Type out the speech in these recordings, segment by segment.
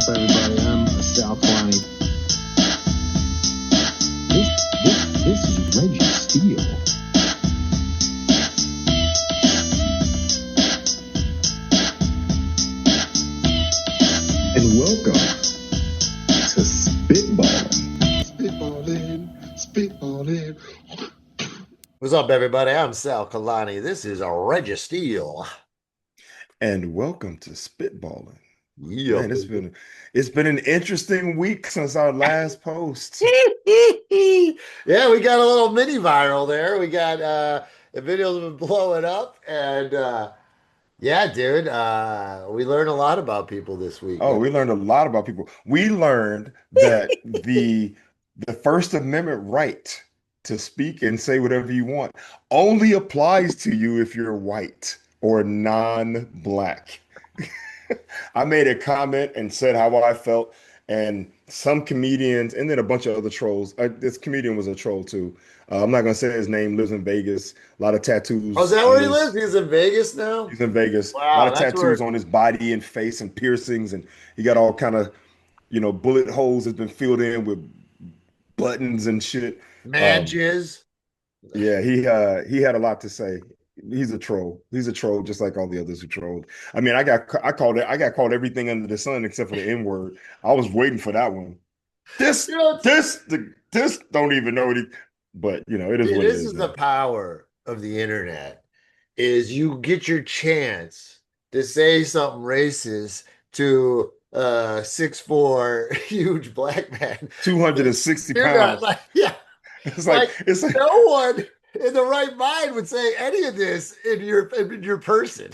up, everybody? I'm Sal Klein. This is Reggie Steele. And welcome to Spitballin. Spitballin. What's up, everybody? I'm Sal Kalani. This is a Reggie Steele. And welcome to Spitballin. Yeah, Man, it's been an interesting week since our last post. Yeah, we got a little mini viral there. We got the videos have been blowing up, and yeah, dude, we learned a lot about people this week. Oh, we learned a lot about people. We learned that the First Amendment right to speak and say whatever you want only applies to you if you're white or non-black. I made a comment and said how I felt, and some comedians and then a bunch of other trolls. This comedian was a troll too. I'm not gonna say his name. Lives in Vegas. A lot of tattoos. Oh, is that where he lives? He's in Vegas now? He's in Vegas. A lot Wow, of that's tattoos where on his body and face and piercings, and he got all kind of, bullet holes that's been filled in with buttons and shit. man jizz. Yeah, he had a lot to say. He's a troll. He's a troll, just like all the others who trolled. I mean, I got called everything under the sun except for the N word. I was waiting for that one. This don't even know it. But it is Dude, what it this is. is the power of the internet. Is you get your chance to say something racist to a 6'4" huge black man. 260 You're not pounds. like, yeah, It's like no one in the right mind would say any of this in your person.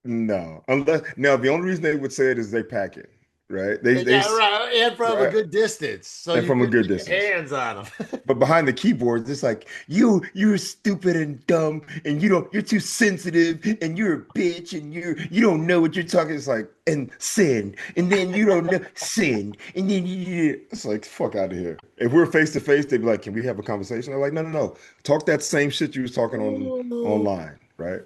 no. Unless now the only reason they would say it is they pack it, right? Yeah, right. And from a right, good distance. So and you from a can good get your distance. hands on them. But behind the keyboard, it's like you're stupid and dumb, and you're too sensitive, and you're a bitch, and you don't know what you're talking. It's like and sin, and then you don't know sin, and then it's like fuck out of here. If we're face to face, they'd be like, "Can we have a conversation?" I'm like, "No, no, no. Talk that same shit you was talking on online, right?"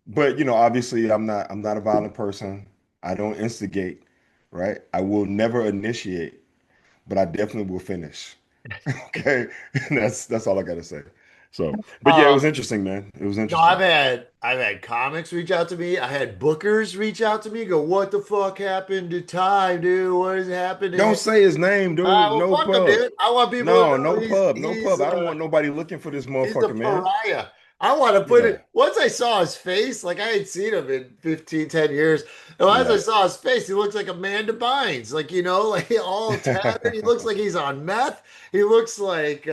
But obviously, I'm not a violent person. I don't instigate, right? I will never initiate, but I definitely will finish. Okay, that's all I gotta say. So, but yeah, it was Um, interesting, man. It was No, I've interesting. had I've had comics reach out to me. I had bookers reach out to me. Go, what the fuck happened to Ty, dude? What has happened to Don't him? say his name, dude. Well, No fuck him, pub. dude. I want people to No, know no he's pub. No he's pub. I don't uh want nobody looking for this he's the motherfucker, man. pariah. I want to put Yeah, it. Once I saw his face, like I had seen him in 15, 10 years. And once I yeah. saw his face, he looks like Amanda Bynes. Like, like all tattered. He looks like he's on meth. He looks like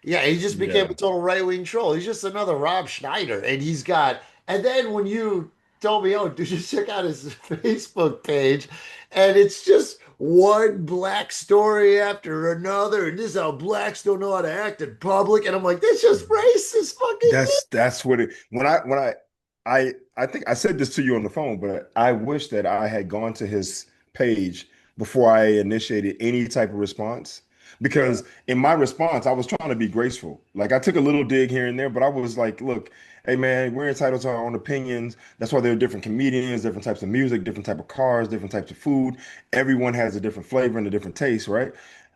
yeah, he just became a Yeah. total right-wing troll. He's just another Rob Schneider. And then when you told me, oh, dude, just check out his Facebook page, and it's just one black story after another, and this is how blacks don't know how to act in public. And I'm like, this just racist fucking shit. That's what it when I think I said this to you on the phone, but I wish that I had gone to his page before I initiated any type of response. Yeah. Because in my response, I was trying to be graceful. Like I took a little dig here and there, but I was like, look, hey man, we're entitled to our own opinions. That's why there are different comedians, different types of music, different type of cars, different types of food. Everyone has a different flavor and a different taste, right?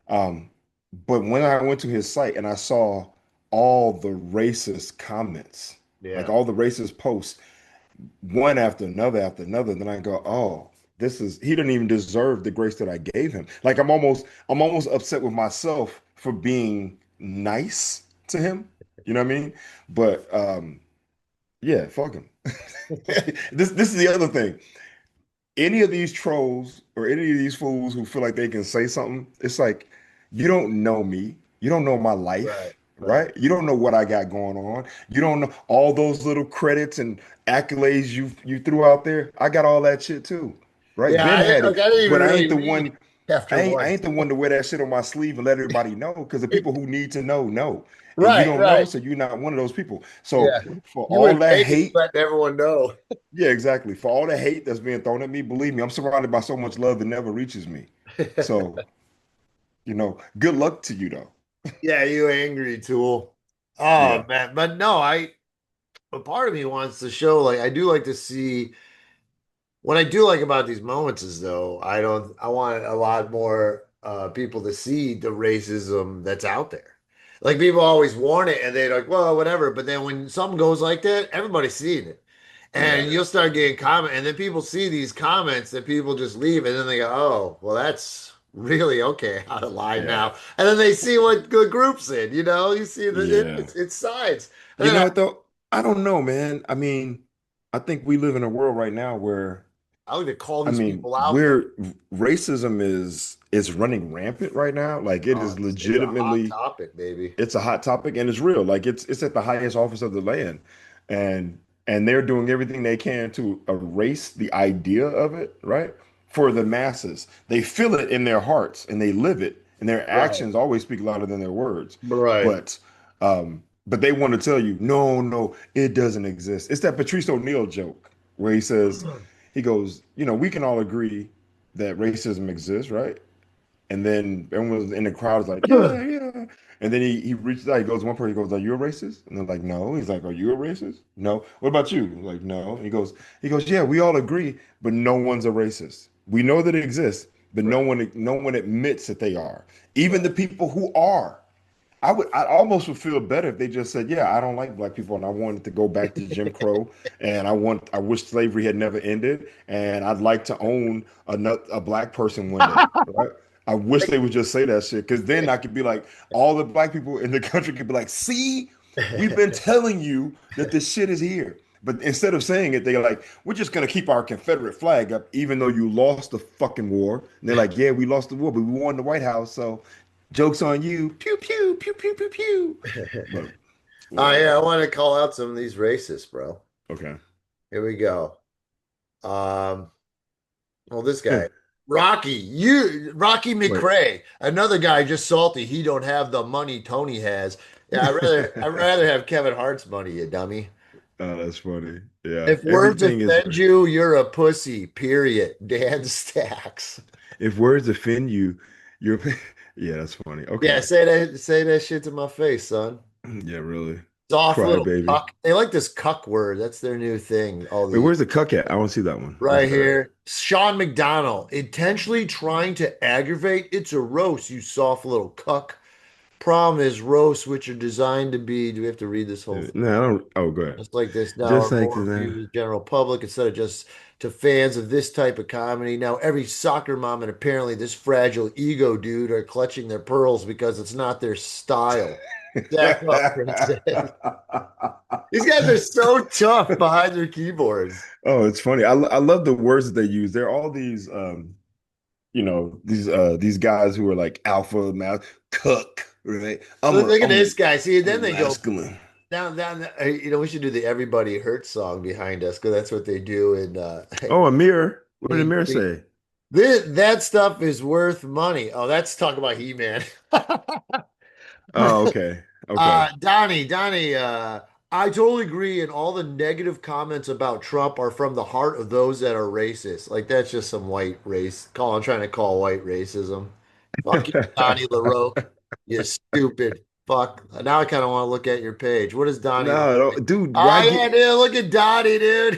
Um, but when I went to his site and I saw all the racist comments, like Yeah. all the racist posts, one after another. Then I go, oh, he didn't even deserve the grace that I gave him. Like I'm almost upset with myself for being nice to him. You know what I mean? But yeah, fuck him. This is the other thing. Any of these trolls or any of these fools who feel like they can say something, it's like you don't know me. You don't know my Right. life, Right. right? You don't know what I got going on. You don't know all those little credits and accolades you threw out there. I got all that shit too, right? Yeah. Ben had it, I didn't even but I really ain't the read one. after I one. ain't the one to wear that shit on my sleeve and let everybody know because the people who need to know, and you Right. don't know, Right. so you're not one of those people. So Yeah. for You all in that Vegas hate. letting everyone know. Yeah, exactly. For all the hate that's being thrown at me, believe me, I'm surrounded by so much love that never reaches me. So, good luck to you though. Yeah, you angry tool. Yeah. Oh man. But no, but part of me wants to show, like, I do like to see What I do like about these moments is though, I want a lot more people to see the racism that's out there. Like people always warn it and they're like, well, whatever. But then when something goes like that, everybody's seeing it. Yeah, And you'll start getting comment, and then people see these comments that people just leave, and then they go, "Oh, well, that's really okay out of line yeah, now." And then they see what the group's in. You see yeah. it's sides. And You then know what though? I don't know, man. I mean, I think we live in a world right now where I like to call I these mean, people out though. we're racism is running rampant right now. Like it Oh, is it's a hot legitimately topic, baby. it's a hot topic and it's real. Like it's at the highest office of the land. And they're doing everything they can to erase the idea of it, right? For the masses. They feel it in their hearts and they live it, and their Right, actions always speak louder than their words. right. But they want to tell you, no, no, it doesn't exist. It's that Patrice O'Neill joke where he says, he goes, we can all agree that racism exists, right? And then everyone in the crowd is like, yeah, yeah. And then he reaches out, he goes, one person, he goes, are you a racist? And they're like, no. He's like, are you a racist? No. What about you? Like, no. And he goes, yeah, we all agree, but no one's a racist. We know that it exists, but Right, no one admits that they are. Even the right. people who are. I almost would feel better if they just said, yeah, I don't like black people and I wanted to go back to Jim Crow and I wish slavery had never ended and I'd like to own a black person one day, right? I wish they would just say that shit because then I could be like, all the black people in the country could be like, see, we've been telling you that this shit is here. But instead of saying it, they're like, we're just gonna keep our Confederate flag up, even though you lost the fucking war. And they're like, yeah, we lost the war, but we won the White House, so joke's on you. Pew pew pew pew pew pew. But Oh yeah, I whatever. want to call out some of these racists, bro. Okay. Here we go. Um, well, this Yeah. guy, Rocky Wait. McRae, another guy just salty. He don't have the money Tony has. Yeah, I'd rather have Kevin Hart's money, you dummy. Oh, that's funny. Yeah. If words Everything is offend you, you're a pussy. Period. Dan Stacks. if words offend you, you're yeah, that's funny. Yeah, Okay. say that shit to my face, son. Yeah, really. Soft Cry, little baby. cuck. They like this cuck word. That's their new thing. All Wait, the where's the cuck at? I want to see that one. Where's right that at? here. Sean McDonald intentionally trying to aggravate. It's a roast, you soft little cuck. Problem is roasts, which are designed to be. Do we have to read this whole thing? No, I don't. Oh, go ahead. Just like this now Just are like more that. viewed as general public instead of just to fans of this type of comedy. Now every soccer mom and apparently this fragile ego dude are clutching their pearls because it's not their style. Zach Efron said. These guys are so tough behind their keyboards. Oh, it's funny. I love the words that they use. They're all these these guys who are like alpha male cook, right? Look at I'm this guy. See, a then they go masculine. down. We should do the Everybody Hurts song behind us because that's what they do. And Oh, a mirror. What did the Mean mirror Street. say? That stuff is worth money. Oh, that's talk about He-Man. Oh, okay. Okay. Donnie, I totally agree. And all the negative comments about Trump are from the heart of those that are racist. Like that's just some white race. I'm trying to call white racism. Fuck you, Donnie LaRoque. You stupid fuck. Now I kind of want to look at your page. What does Donnie look No, like? dude, why Oh get yeah, dude. Look at Donnie, dude.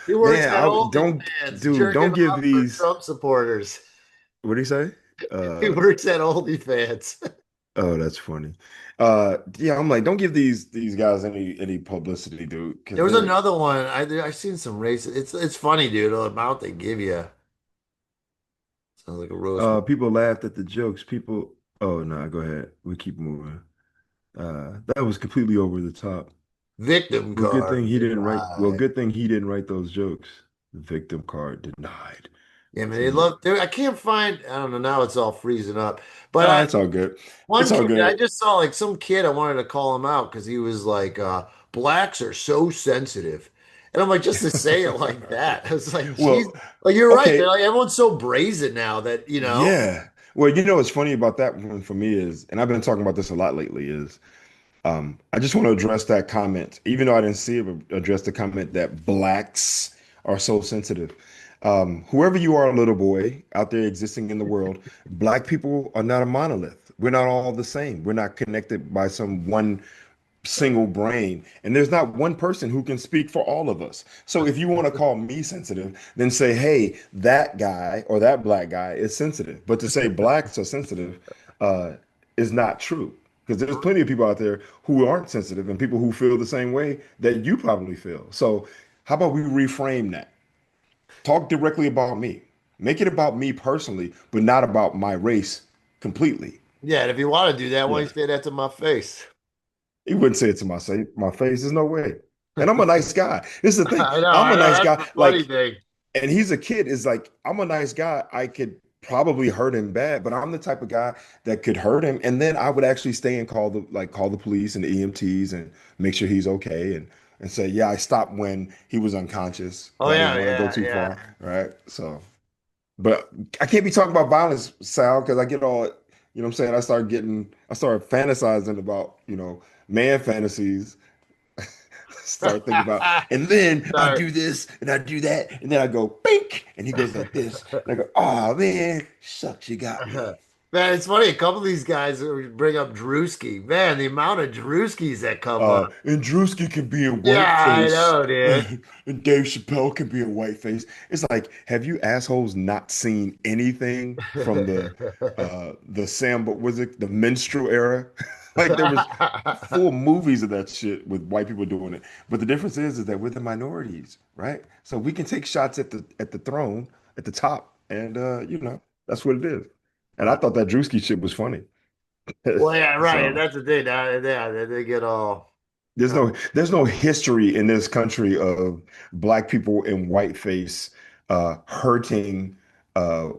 He works man, at don't OnlyFans, dude, jerking don't give off for these Trump supporters. what do you say? He works at OnlyFans. Oh, that's funny. Yeah, I'm like, don't give these guys any publicity, dude, because There was they're another one. I've seen some race. It's funny, dude. The amount they give you sounds like a roast. people laughed at the jokes. People, oh no, go ahead. We keep moving. That was completely over the top. Victim Well, good thing card he didn't write. Well, denied. good thing he didn't write those jokes. Victim card denied. Yeah, man, they See, love. I can't find. I don't know. Now it's all freezing up. But I it's all good. It's one all kid I good. just saw like some kid. I wanted to call him out because he was like, "Blacks are so sensitive," and I'm like, just to say it like that. I was like, "Geez." Well, Like you're right. They're okay, like everyone's so brazen now that yeah. Well, what's funny about that one for me is, and I've been talking about this a lot lately, is I just want to address that comment, even though I didn't see it, but address the comment that blacks are so sensitive. Whoever you are, little boy out there existing in the world, black people are not a monolith. We're not all the same. We're not connected by some one. single brain, and there's not one person who can speak for all of us. So if you want to call me sensitive, then say, hey, that guy or that black guy is sensitive. But to say blacks are sensitive uh, is not true, because there's plenty of people out there who aren't sensitive and people who feel the same way that you probably feel. So how about we reframe that? Talk directly about me. Make it about me personally, but not about my race completely. Yeah, and if you want to do that, why don't Yeah. you say that to my face? He wouldn't say it to my face. There's no way. And I'm a nice guy. This is the thing. I'm I a know. nice That's guy. the funny Like, thing. and he's a kid. Is like, I'm a nice guy. I could probably hurt him bad, but I'm the type of guy that could hurt him. And then I would actually stay and call the police and the EMTs and make sure he's okay and say, yeah, I stopped when he was unconscious Oh because I didn't yeah, want to go yeah, too yeah. far. Right. So, but I can't be talking about violence, Sal, because I get all, you know what I'm saying? I start fantasizing about, man fantasies, start thinking about, and then I Sorry. do this and I do that, and then I go bink, and he goes like this, and I go, oh man, shucks, you got me. Man, it's funny. A couple of these guys bring up Drewski. Man, the amount of Drewskis that come up. And Drewski can be a Yeah, I whiteface, know, dude. and Dave Chappelle can be a whiteface. It's like, have you assholes not seen anything from the Sam, but was it the minstrel era? Like there was full movies of that shit with white people doing it. But the difference is that we're the minorities, right? So we can take shots at the throne, at the top, and that's what it is. And I Right. thought that Drewski shit was funny. Well, yeah, right. And So that's the thing. Yeah, they get all. there's no history in this country of black people in whiteface hurting uh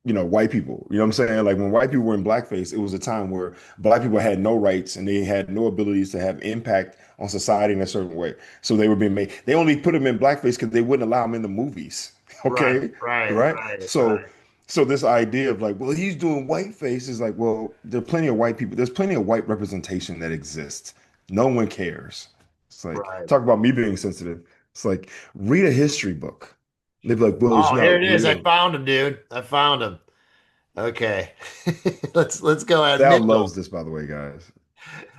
white people. You know what I'm saying? Like when white people were in blackface, it was a time where black people had no rights and they had no abilities to have impact on society in a certain way. So they were being made. They only put them in blackface because they wouldn't allow them in the movies. Right, Okay, right, right. right, So right. so this idea of like, well, he's doing whiteface is like, well, there are plenty of white people. There's plenty of white representation that exists. No one cares. It's like Right. talk about me being sensitive. It's like read a history book. They'd be like, well, it's Oh, here not it is. I real. found him, dude. I found him. Okay. Let's go at Sal Mitchell. loves this, by the way, guys.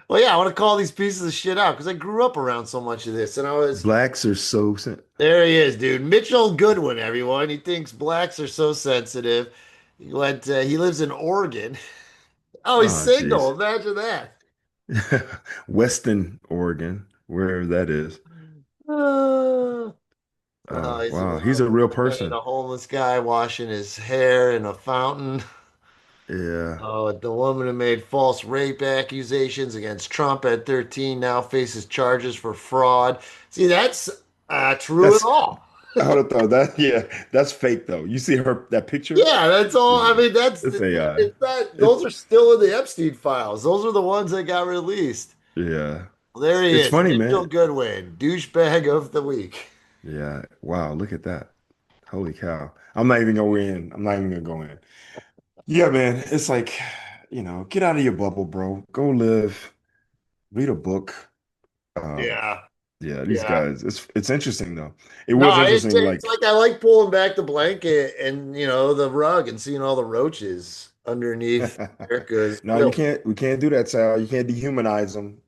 Well, yeah, I want to call these pieces of shit out because I grew up around so much of this, and I was Blacks are so there. He is, dude. Mitchell Goodwin, everyone. He thinks blacks are so sensitive. He lives in Oregon. Oh, he's oh single. jeez. Imagine that. Weston, Oregon, wherever that is. Oh, he's Wow, he's a real looking at person. a homeless guy washing his hair in a fountain. Yeah. Oh, the woman who made false rape accusations against Trump at 13 now faces charges for fraud. See, that's true at That's all. I would have thought that. Yeah, that's fake though. You see her that picture? Yeah, that's all. I It's, mean, it's AI. it's not, those It's are still in the Epstein files. Those are the ones that got released. yeah. Well, there he It's is, funny, Mitchell man. Goodwin, douchebag of the week. Yeah. Wow, look at that. Holy cow. I'm not even gonna go in. I'm not even gonna go in. Yeah, man. It's like, get out of your bubble, bro. Go live, read a book. Um, Yeah, yeah, these yeah. guys. It's interesting though. It was No, interesting, it's like like I like pulling back the blanket and the rug and seeing all the roaches underneath Erica's no, you quilt. can't we can't do that, Sal. You can't dehumanize them,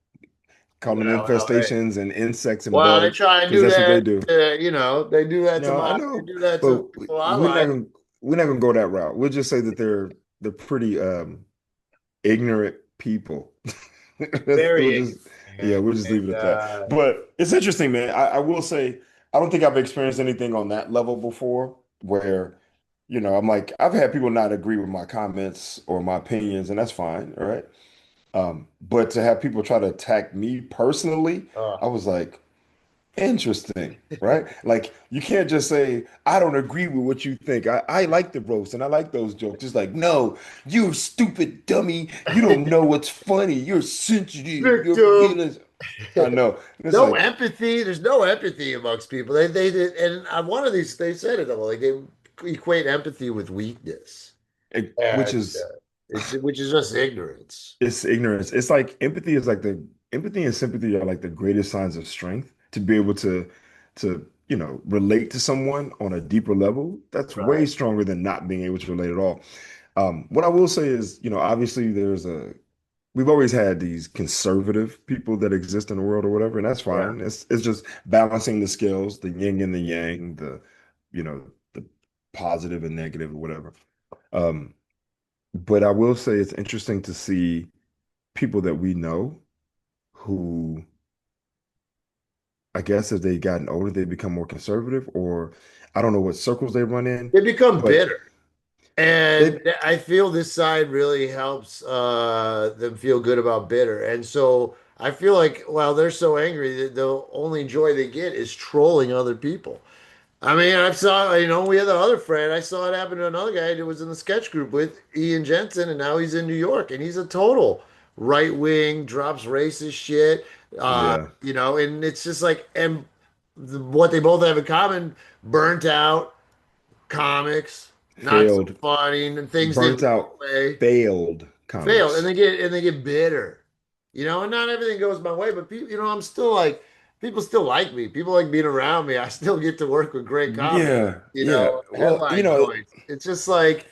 call them Well, infestations and insects and well, they bugs, try and because do that's what they that. do. They do that to No, I they know, do that but to people I we're not like. gonna we're not gonna go that route. We'll just say that they're pretty ignorant people. We'll Very just yeah, ignorant. we'll just leave it And at that. But it's interesting, man. I will say I don't think I've experienced anything on that level before where, I'm like, I've had people not agree with my comments or my opinions, and that's fine, all right? But to have people try to attack me personally, uh, I was like, interesting, right? Like you can't just say, I don't agree with what you think. I like the roast and I like those jokes. It's like, no, you're a stupid dummy. You don't know what's funny. You're sensitive. Your victim. feelings. I know. It's No like, empathy. There's no empathy amongst people. They did, and on one of these, they said it. Like they equate empathy with weakness, which and is which is just ignorance. it's ignorance. It's like empathy and sympathy are like the greatest signs of strength to be able to relate to someone on a deeper level. That's way Right. stronger than not being able to relate at all. What I will say is, obviously there's we've always had these conservative people that exist in the world or whatever, and that's Yeah. fine. It's just balancing the scales, the yin and the yang, the positive and negative or whatever. Um, but I will say it's interesting to see people that we know who I guess as they gotten older, they become more conservative, or I don't know what circles they run in, They become but bitter. And they, I feel this side really helps them feel good about bitter. And so I feel like while they're so angry, the only joy they get is trolling other people. I mean, I saw, we had the other friend. I saw it happen to another guy that was in the sketch group with Ian Jensen, and now he's in New York, and he's a total right wing, drops racist shit. yeah, And it's just like, and what they both have in common, burnt out comics, not so failed, funny, and things didn't burnt go out, their way, failed failed, and comics. they get bitter, and not everything goes my way, but people, I'm still like, people still like me, people like being around me. I still get to work with great comics, Yeah, yeah. Well, headline joints. It's just like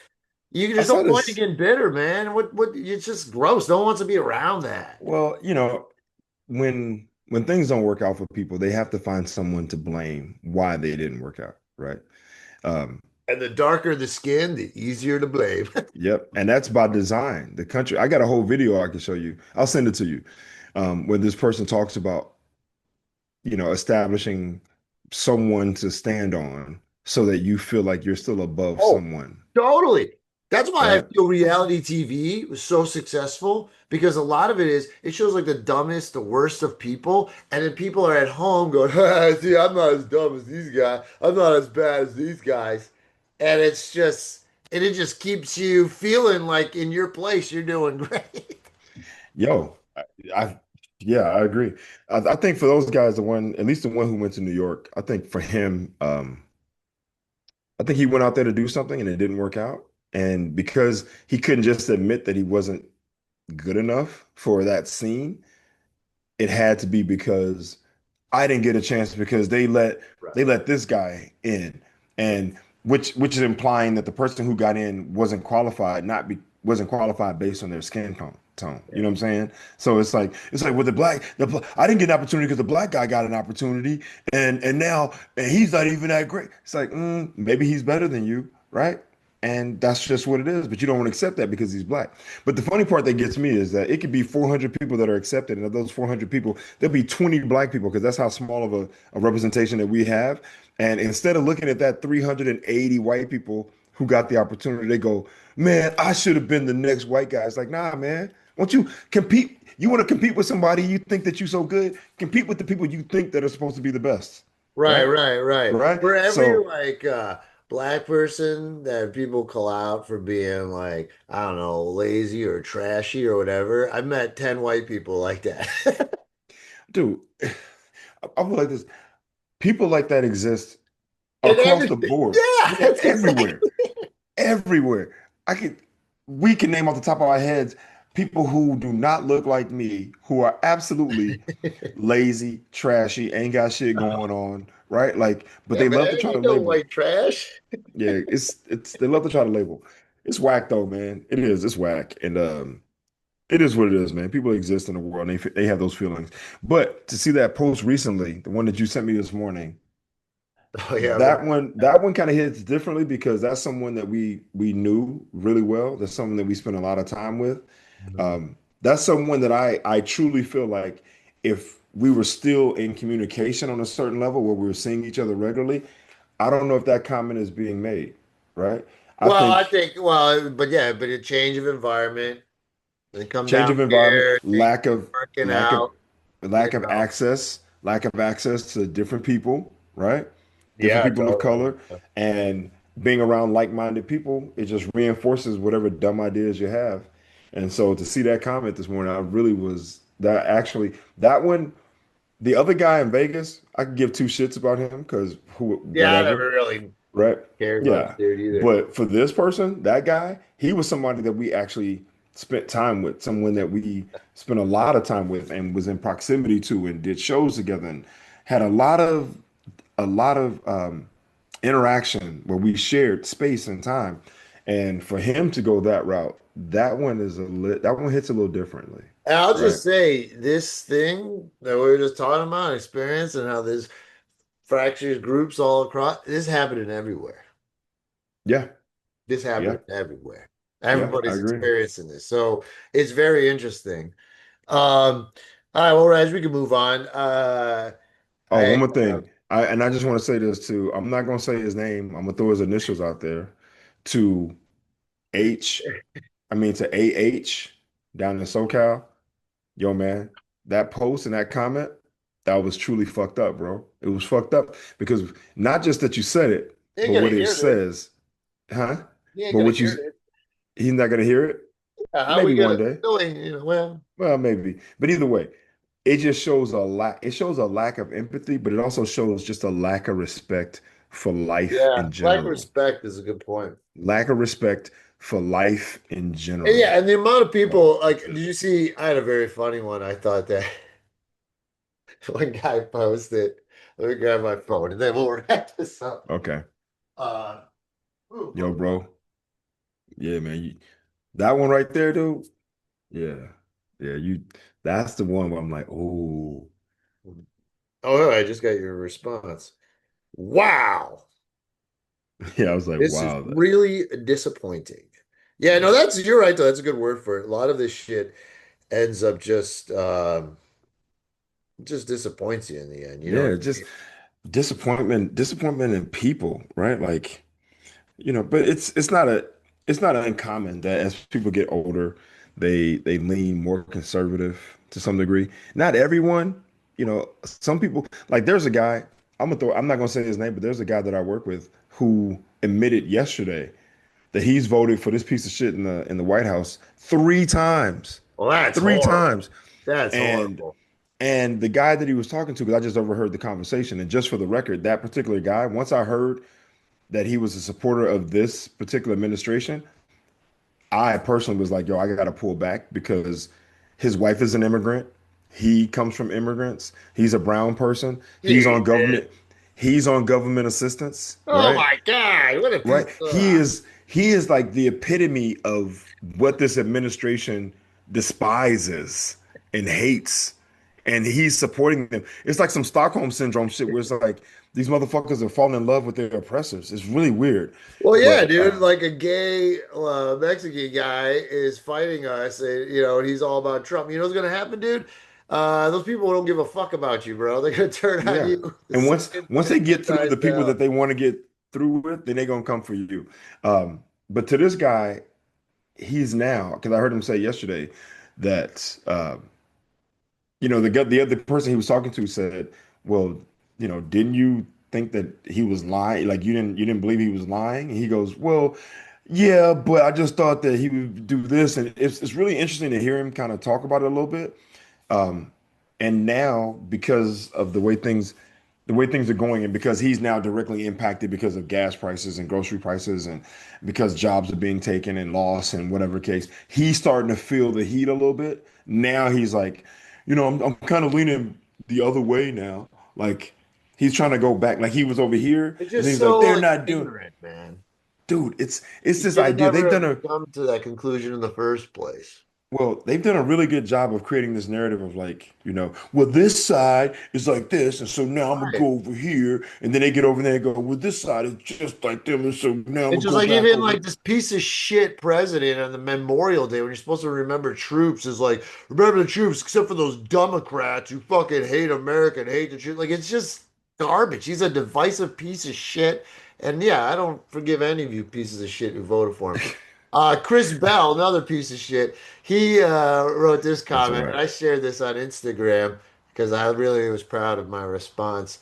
I there's no saw point in this. getting bitter, man. What? It's just gross. No one wants to be around that. Well, when things don't work out for people, they have to find someone to blame why they didn't work out, right? Um, And the darker the skin, the easier to blame. Yep, and that's by design. The country, I got a whole video I can show you. I'll send it to you. Where this person talks about, establishing someone to stand on so that you feel like you're still above Oh, someone, totally. That's why I right? feel reality TV was so successful, because a lot of it shows like the dumbest, the worst of people, and then people are at home going, "See, I'm not as dumb as these guys. I'm not as bad as these guys," and it just keeps you feeling like in your place you're doing great. Yo, I yeah, I agree. I think for those guys, at least the one who went to New York, I think for him, I think he went out there to do something and it didn't work out. And because he couldn't just admit that he wasn't good enough for that scene, it had to be because I didn't get a chance because they Right. let this guy in, and which is implying that the person who got in wasn't qualified based on their skin tone. You know what I'm saying? So it's like with I didn't get an opportunity because the black guy got an opportunity, and now and he's not even that great. It's like maybe he's better than you, right? And that's just what it is. But you don't want to accept that because he's black. But the funny part that gets me is that it could be 400 people that are accepted, and of those 400 people, there'll be 20 black people because that's how small of a representation that we have. And instead of looking at that 380 white people who got the opportunity, they go, "Man, I should have been the next white guy." It's like, nah, man. Won't you compete? You want to compete with somebody you think that you're so good? Compete with the people you think that are supposed to be the best, Right, right? right, right. Right? For every So, like black person that people call out for being like, I don't know, lazy or trashy or whatever, I've met 10 white people like that. dude, I feel like this. People like that exist And across the everything. board. Yeah, Yeah, that's everywhere, exactly. everywhere. I could, we can name off the top of our heads people who do not look like me, who are absolutely lazy, trashy, ain't got shit going on, right? Like, but Yeah, they man, love to try to ain't no label. white trash. Yeah, it's they love to try to label. It's whack though, man. It is. It's whack, and it is what it is, man. People exist in the world, and they have those feelings. But to see that post recently, the one that you sent me this morning. Oh yeah, right. That one kind of hits differently because that's someone that we knew really well. That's someone that we spent a lot of time with. That's someone that I truly feel like if we were still in communication on a certain level where we were seeing each other regularly, I don't know if that comment is being made, right? I Well, I think think, well, but yeah, but a change of environment, then come change down of environment, here, things working lack of out, you know. lack of access to different people, right? Different Yeah, people of totally. color, and being around like-minded people, it just reinforces whatever dumb ideas you have. And so to see that comment this morning, I really was that actually that one, the other guy in Vegas, I could give two shits about him because who Yeah, I whatever. never really Right. cared about Yeah. the dude either. But for this person, that guy, he was somebody that we actually spent time with, someone that we spent a lot of time with and was in proximity to and did shows together and had a lot of interaction where we shared space and time. And for him to go that route, that one hits a little differently. And I'll right? just say this thing that we were just talking about, experience, and how there's fractures, groups all across. This happening everywhere. Yeah, This yeah, happening everywhere. yeah. I Everybody's agree. experiencing this. So it's very interesting. All right, well, Raj, we can move on. Oh, I one more thing. I just want to say this too. I'm not gonna say his name. I'm gonna throw his initials out there to H. I mean to AH down in SoCal. Yo, man, that post and that comment, that was truly fucked up, bro. It was fucked up because not just that you said it, you ain't but gonna what it hear this. says, huh? You ain't But gonna what you, hear this. he's not gonna hear it. How Maybe we one gonna day. well, Well, maybe. But either way, it just shows a lack. It shows a lack of empathy, but it also shows just a lack of respect for life yeah, in lack of general. respect is a good point. Lack of respect for life in And general. yeah, and the amount of Oh, people like, did you see? I had a very funny one. I thought that one guy posted. Let me grab my phone, and then we'll wrap this up. okay. Uh, Yo, bro. Yeah, man. That one right there, dude. Yeah. Yeah, that's the one where I'm like, oh, oh, I just got your response. Wow, yeah, I was like, this is wow. really disappointing. Yeah, no, Yeah. you're right though. That's a good word for it. A lot of this shit ends up just disappoints you in the end. You know what Yeah, I just mean? disappointment in people, right? Like, but it's not uncommon that as people get older, they lean more conservative to some degree. Not everyone, some people like there's a guy, I'm not gonna say his name, but there's a guy that I work with who admitted yesterday that he's voted for this piece of shit in the White House 3 times. Well, that's Three horrible. times. That's And horrible. and the guy that he was talking to, because I just overheard the conversation, and just for the record, that particular guy, once I heard that he was a supporter of this particular administration, I personally was like, yo, I got to pull back because his wife is an immigrant. He comes from immigrants. He's a brown person. He's He on did. government. He's on government assistance, Oh right? my God, what a piece Right. of He is like the epitome of what this administration despises and hates. And he's supporting them. It's like some Stockholm syndrome shit where it's like these motherfuckers are falling in love with their oppressors. It's really weird. Well, yeah, But dude, like a gay Mexican guy is fighting us, and and he's all about Trump. You know what's gonna happen, dude? Those people don't give a fuck about you, bro. They're gonna turn on yeah. you the And once second once they they get get through the ties people down. that they want to get through with, then they're gonna come for you. But to this guy, he's now, because I heard him say yesterday that the other person he was talking to said, "Well, didn't you think that he was lying? Like you didn't believe he was lying?" And he goes, "Well, yeah, but I just thought that he would do this." And it's really interesting to hear him kind of talk about it a little bit. Um, and now because of the way things are going, and because he's now directly impacted because of gas prices and grocery prices, and because jobs are being taken and lost and whatever case, he's starting to feel the heat a little bit. Now he's like, I'm kind of leaning the other way now. Like he's trying to go back. Like he was over here, It's and then just he's like, so they're like not doing. ignorant, man. Dude, it's You this should idea. never They've done have a come to that conclusion in the first place. Well, they've done a really good job of creating this narrative of like, well, this side is like this, and so now I'm gonna Right. go over here, and then they get over there and go, well, this side is just like them, and so now I'm It's gonna just go like back even over. like this piece of shit president on the Memorial Day when you're supposed to remember troops is like remember the troops except for those Democrats who fucking hate America and hate the shit. Like it's just garbage. He's a divisive piece of shit. And yeah, I don't forgive any of you pieces of shit who voted for him. Chris Bell, another piece of shit. He wrote this That's all comment, and right. I shared this on Instagram because I really was proud of my response.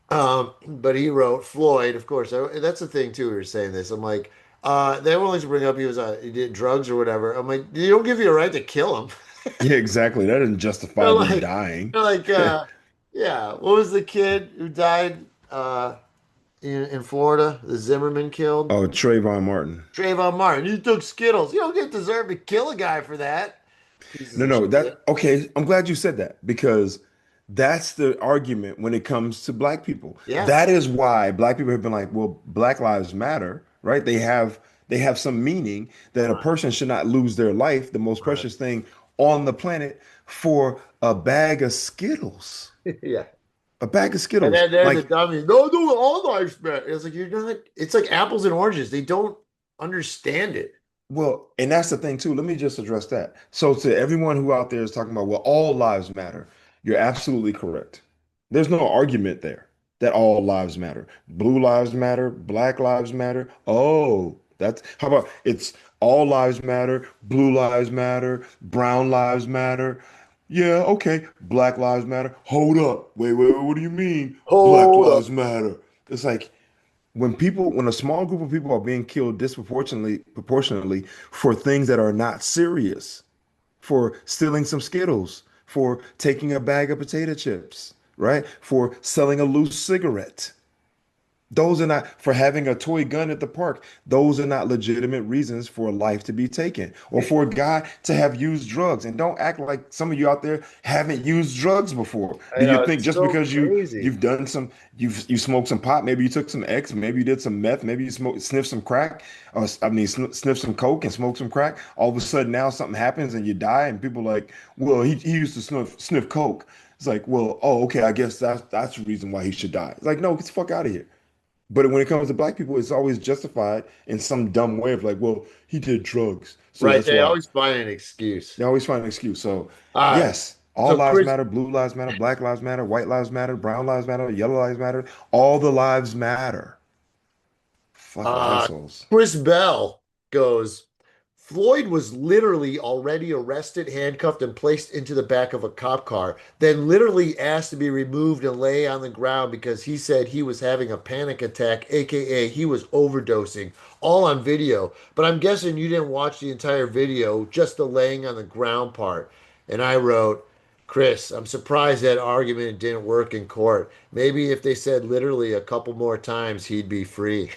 But he wrote Floyd, of course. That's the thing too. We were saying this. I'm like, they were willing to bring up he did drugs or whatever. I'm like, you don't give you a right to kill him. Yeah, exactly. That doesn't They're justify them like, dying. they're like, yeah. What was the kid who died in Florida? The Zimmerman killed Oh, Trayvon Martin. Trayvon Martin. You took Skittles. You don't get deserve to kill a guy for that. Pieces No, of no, shit. okay. I'm glad you said that because that's the argument when it comes to black people. Yeah. That is why black people have been like, well, Black Lives Matter, right? They have some meaning that a Right. person should not lose their life, the most Right. precious thing on the planet for a bag of Skittles. Yeah. A bag of And Skittles. then there's the Like, dummies. No, no, all lives matter. It's like you're not. It's like apples and oranges. They don't understand it. well, and that's the thing too. Let me just address that. So to everyone who out there is talking about, well, all lives matter, you're absolutely correct. There's no argument there that all lives matter. Blue lives matter, black lives matter. Oh, that's how about it's all lives matter, blue lives matter, brown lives matter. Yeah, okay. Black lives matter. Hold up. Wait, what do you mean? Black Hold up. lives matter. It's like when a small group of people are being killed proportionately for things that are not serious, for stealing some Skittles, for taking a bag of potato chips, right? For selling a loose cigarette. Those are not for having a toy gun at the park. Those are not legitimate reasons for a life to be taken or for a guy to have used drugs. And don't act like some of you out there haven't used drugs before. I Do you know think it's just so because crazy. you've done some you smoked some pot, maybe you took some X, maybe you did some meth, maybe you sniffed some crack, or sniffed some coke and smoked some crack. All of a sudden now something happens and you die, and people are like, well, he used to sniff coke. It's like, well, oh, okay, I guess that's the reason why he should die. It's like, no, get the fuck out of here. But when it comes to black people, it's always justified in some dumb way of like, well, he did drugs, so Right. that's They why. always find an excuse. They always find an excuse. So, All right. yes, all So lives Chris matter, blue lives matter, black lives matter, white lives matter, brown lives matter, yellow lives matter. All the lives matter. Fucking Uh, assholes. Chris Bell goes, Floyd was literally already arrested, handcuffed, and placed into the back of a cop car, then literally asked to be removed and lay on the ground because he said he was having a panic attack, aka he was overdosing, all on video. But I'm guessing you didn't watch the entire video, just the laying on the ground part. And I wrote, Chris, I'm surprised that argument didn't work in court. Maybe if they said literally a couple more times, he'd be free.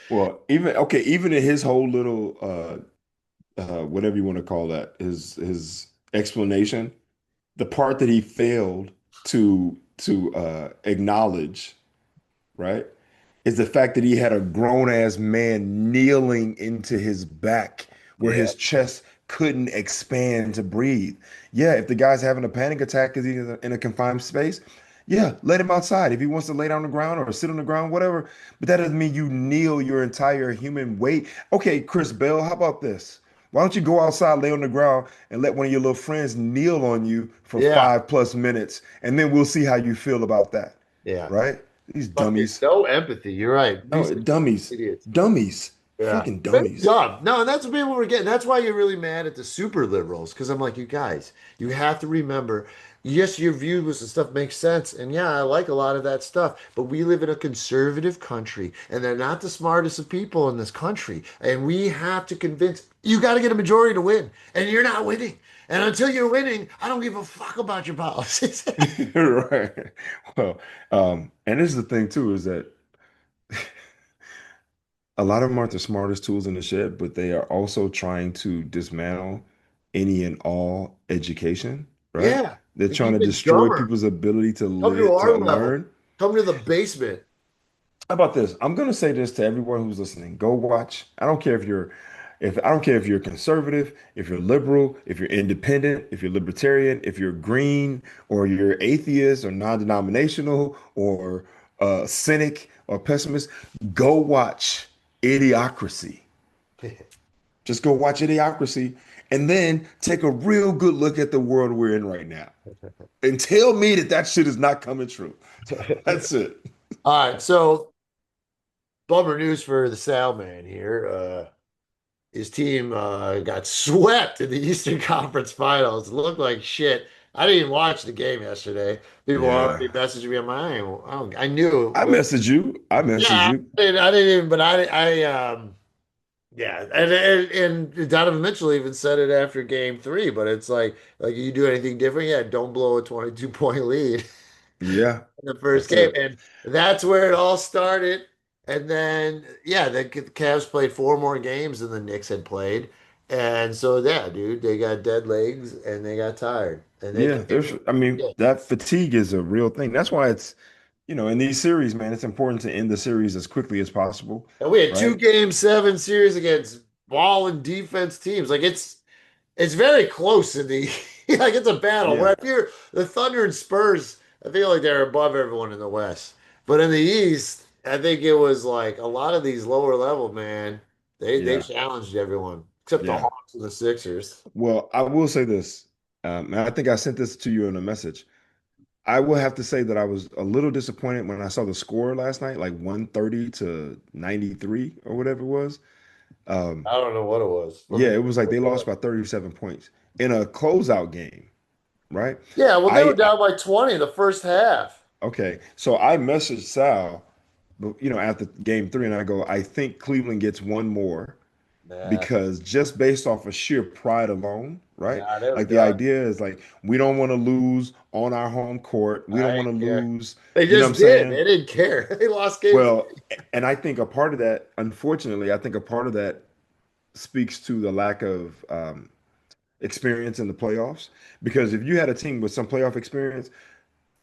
Well, even in his whole little whatever you want to call that, his explanation, the part that he failed to acknowledge, right, is the fact that he had a grown ass man kneeling into his back where Yeah. his chest couldn't expand to breathe. Yeah, if the guy's having a panic attack because he's in a confined space, yeah, let him outside. If he wants to lay down on the ground or sit on the ground, whatever. But that doesn't mean you kneel your entire human weight. Okay, Chris Bell, how about this? Why don't you go outside, lay on the ground, and let one of your little friends kneel on you for Yeah. 5+ minutes, and then we'll see how you feel about that, Yeah. right? These Fucking dummies. no empathy. You're right. These No, are dummies. idiots. Dummies. Yeah. Freaking Very dummies. dumb. No, and that's what people were getting. That's why you're really mad at the super liberals. Because I'm like, you guys, you have to remember, yes, your views and stuff makes sense. And yeah, I like a lot of that stuff. But we live in a conservative country, and they're not the smartest of people in this country. And we have to convince you got to get a majority to win. And you're not winning. And until you're winning, I don't give a fuck about your policies. Right. Well, and this is the thing too, is that a lot of them aren't the smartest tools in the shed, but they are also trying to dismantle any and all education, right? Yeah. They're It's trying to even destroy dumber. people's ability to Come to live, to our level. learn. Come to the basement. How about this? I'm going to say this to everyone who's listening. Go watch. I don't care if you're conservative, if you're liberal, if you're independent, if you're libertarian, if you're green, or you're atheist or non-denominational or cynic or pessimist. Go watch Idiocracy. Just go watch Idiocracy and then take a real good look at the world we're in right now and tell me that that shit is not coming true. That's it. All right, so bummer news for the Sal man here. His team got swept in the Eastern Conference Finals. It looked like shit. I didn't even watch the game yesterday. People already Yeah. messaging me on my. I knew. I messaged you. I messaged Yeah, you. I didn't even. But yeah, and Donovan Mitchell even said it after Game Three. But it's like you do anything different? Yeah, don't blow a 22-point lead Yeah, in the first that's game, it. and that's where it all started. And then, yeah, the Cavs played four more games than the Knicks had played, and so yeah, dude, they got dead legs and they got tired, and they Yeah, played. I mean, Yeah. that fatigue is a real thing. That's why in these series, man, it's important to end the series as quickly as possible, And we had two right? game seven series against ball and defense teams. Like it's very close in the like it's a battle. When Yeah, I fear the Thunder and Spurs, I feel like they're above everyone in the West. But in the East, I think it was like a lot of these lower level, man, they yeah, challenged everyone, except the yeah. Hawks and the Sixers. Well, I will say this, and I think I sent this to you in a message. I will have to say that I was a little disappointed when I saw the score last night, like 130 to 93 or whatever it was. Um, I don't know what it was. Let yeah, me it was like they look it lost up. by 37 points in a closeout game, right? Yeah, well, they were I down by 20 in the first half. okay, so I messaged Sal, but after game three, and I go, I think Cleveland gets one more Nah, because just based off of sheer pride alone, right? nah, they're Like the done. idea is like we don't want to lose on our home court. We I don't want to didn't care. lose, They you know what just I'm did. saying? They didn't care. They lost game Well, three. and I think a part of that, unfortunately, I think a part of that speaks to the lack of experience in the playoffs. Because if you had a team with some playoff experience,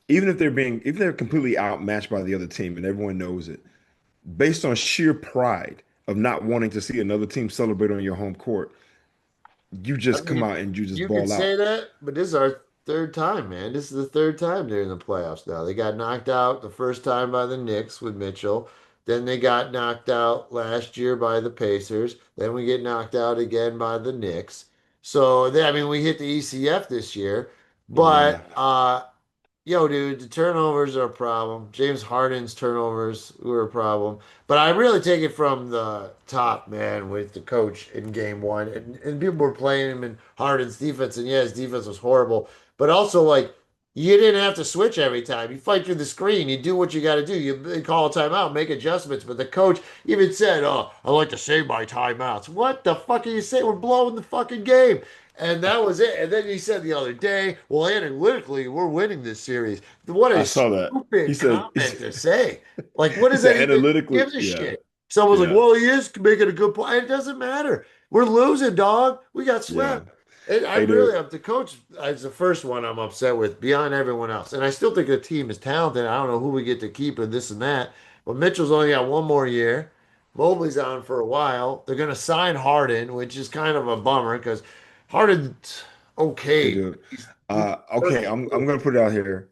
even if they're completely outmatched by the other team and everyone knows it, based on sheer pride of not wanting to see another team celebrate on your home court, you I just come mean, out and you just you could ball say out. that, but this is our third time, man. This is the third time they're in the playoffs now. They got knocked out the first time by the Knicks with Mitchell. Then they got knocked out last year by the Pacers. Then we get knocked out again by the Knicks. So, I mean, we hit the ECF this year, Yeah, but yo, dude, the turnovers are a problem. James Harden's turnovers were a problem. But I really take it from the top, man, with the coach in game one. And people were playing him in Harden's defense, and yeah, his defense was horrible. But also, like, you didn't have to switch every time. You fight through the screen. You do what you got to do. You call a timeout, make adjustments. But the coach even said, "Oh, I like to save my timeouts." What the fuck are you saying? We're blowing the fucking game. And that was it. And then he said the other day, well, analytically, we're winning this series. What I a saw that. He stupid said, comment to say. Like, what he does said that even analytically, give a yeah, shit? Someone's like, yeah, well, he is making a good point. It doesn't matter. We're losing, dog. We got yeah. swept. And I Hey, really dude, am. The coach is the first one I'm upset with beyond everyone else. And I still think the team is talented. I don't know who we get to keep and this and that. But Mitchell's only got one more year. Mobley's on for a while. They're going to sign Harden, which is kind of a bummer because Harden's hey, okay. dude. He's Okay, working I'm through. gonna put it out here.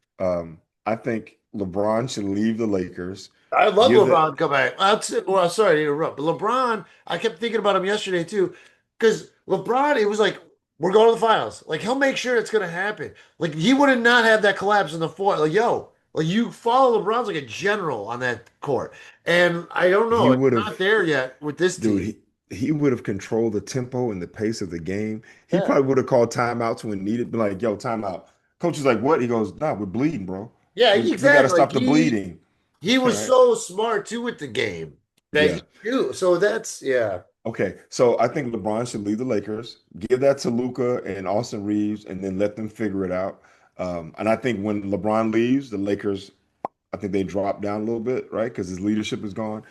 I think LeBron should leave the Lakers. I love Give the LeBron come back. Well, sorry to interrupt, but LeBron, I kept thinking about him yesterday too, because LeBron, it was like we're going to the finals. Like he'll make sure it's going to happen. Like he would not have that collapse in the fourth. Like yo, like you follow LeBron's like a general on that court, and I don't he know, it's would have not there yet with this dude, team. he would have controlled the tempo and the pace of the game. He Yeah, probably would have called timeouts when needed, be like, yo, timeout. Coach is like, what? He goes, nah, we're bleeding, bro. yeah, We got to exactly. Like stop the bleeding. he All was right. so smart too with the game that Yeah. he knew. So that's yeah. Okay. So I think LeBron should leave the Lakers, give that to Luca and Austin Reeves, and then let them figure it out. And I think when LeBron leaves, the Lakers, I think they drop down a little bit, right? Because his leadership is gone,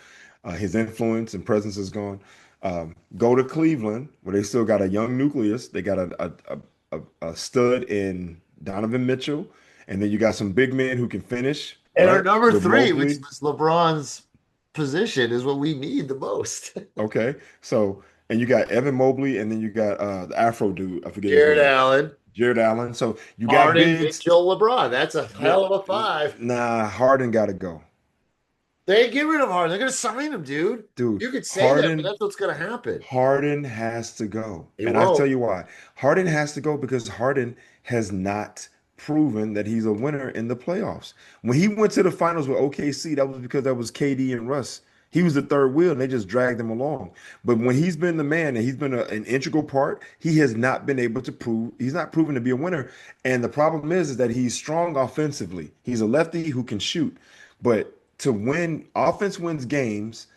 his influence and presence is gone. Go to Cleveland, where they still got a young nucleus. They got a stud in Donovan Mitchell, and then you got some big men who can finish, And our right? number With three, which Mobley. is LeBron's position, is what we need the most. Okay, so and you got Evan Mobley, and then you got the Afro dude. I forget his Jared name. Allen, Jared Allen. So you got Harden, bigs. Mitchell, LeBron. That's a Yeah, hell of a five. nah, Harden got to go, They ain't get rid of Harden. They're gonna sign him, dude. dude. You could say that, but Harden that's what's gonna happen. Harden has to go. He And I tell won't. you why. Harden has to go because Harden has not proven that he's a winner in the playoffs. When he went to the finals with OKC, that was because that was KD and Russ. He was the third wheel and they just dragged him along. But when he's been the man and he's been an integral part, he has not been able to prove, he's not proven to be a winner. And the problem is that he's strong offensively. He's a lefty who can shoot. But to win, offense wins games,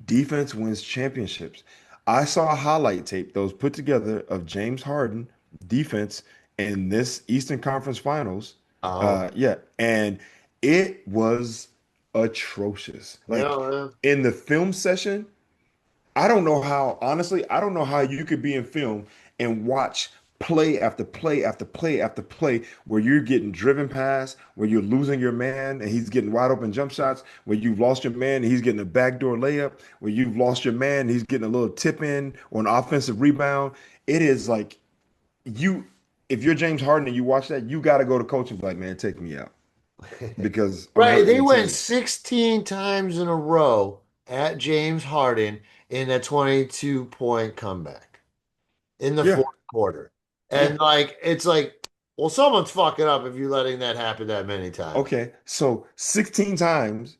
defense wins championships. I saw a highlight tape that was put together of James Harden defense in this Eastern Conference Finals. Oh, Yeah, and it was atrocious. Like yeah. in the film session, I don't know how, honestly, I don't know how you could be in film and watch play after play after play after play where you're getting driven past, where you're losing your man and he's getting wide open jump shots, where you've lost your man and he's getting a backdoor layup, where you've lost your man and he's getting a little tip in or an offensive rebound. It is like you, if you're James Harden and you watch that, you got to go to coach and be like, man, take me out because I'm Right, hurting they the went team. 16 times in a row at James Harden in a 22-point comeback in the Yeah, fourth quarter. yeah. And like it's like, well, someone's fucking up if you're letting that happen that many times. Okay, so 16 times,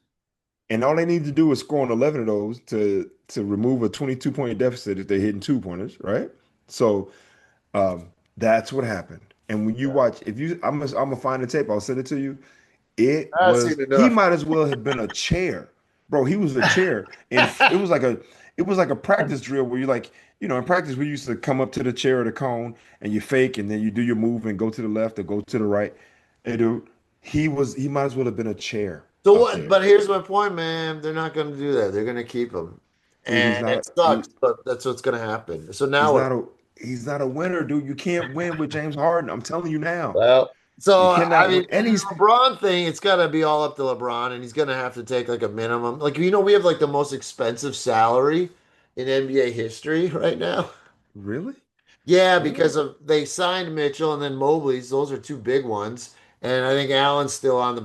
and all they need to do is score on 11 of those to remove a 22-point deficit if they're hitting two-pointers, right? So that's what happened. And when you Yeah. watch, if you, I'm gonna find the tape. I'll send it to you. It That's was seen he enough. might as well have been a chair, bro. He was a chair, and it was like a practice drill where you like in practice we used to come up to the chair or the cone and you fake and then you do your move and go to the left or go to the right. And dude, he might as well have been a chair So up what? there, But here's my point, man. They're not going to do that. They're going to keep him, dude. and it sucks, but that's what's going to happen. So now He's what? not a he's not a winner, dude. You can't win with James Harden. I'm telling you now. Well, You so I cannot mean, win. and And the he's LeBron thing, it's got to be all up to LeBron, and he's going to have to take like a minimum. Like we have like the most expensive salary in NBA history right now. really, Yeah, really because of they signed Mitchell and then Mobley's. Those are two big ones, and I think Allen's still on the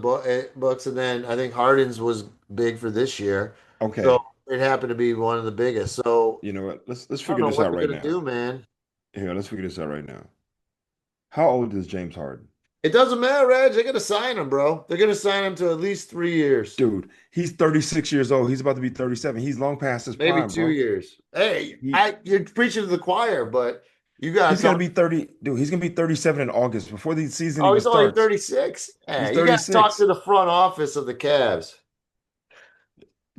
books, and then I think Harden's was big for this year, so okay. it happened to be one of the biggest. So You know what? Let's I don't figure know this what out they're right gonna now. do, man. Here, let's figure this out right now. How old is James Harden? It doesn't matter, Reg. They're gonna sign him, bro. They're gonna sign him to at least 3 years, Dude, he's 36 years old. He's about to be 37. He's long past his maybe prime, two bro. years. Hey, He you're preaching to the choir, but you gotta he's gonna talk. be 30, dude. He's gonna be 37 in August before the season Oh, even he's only starts. 36. He's Hey, you gotta talk 36. to the front office of the Cavs.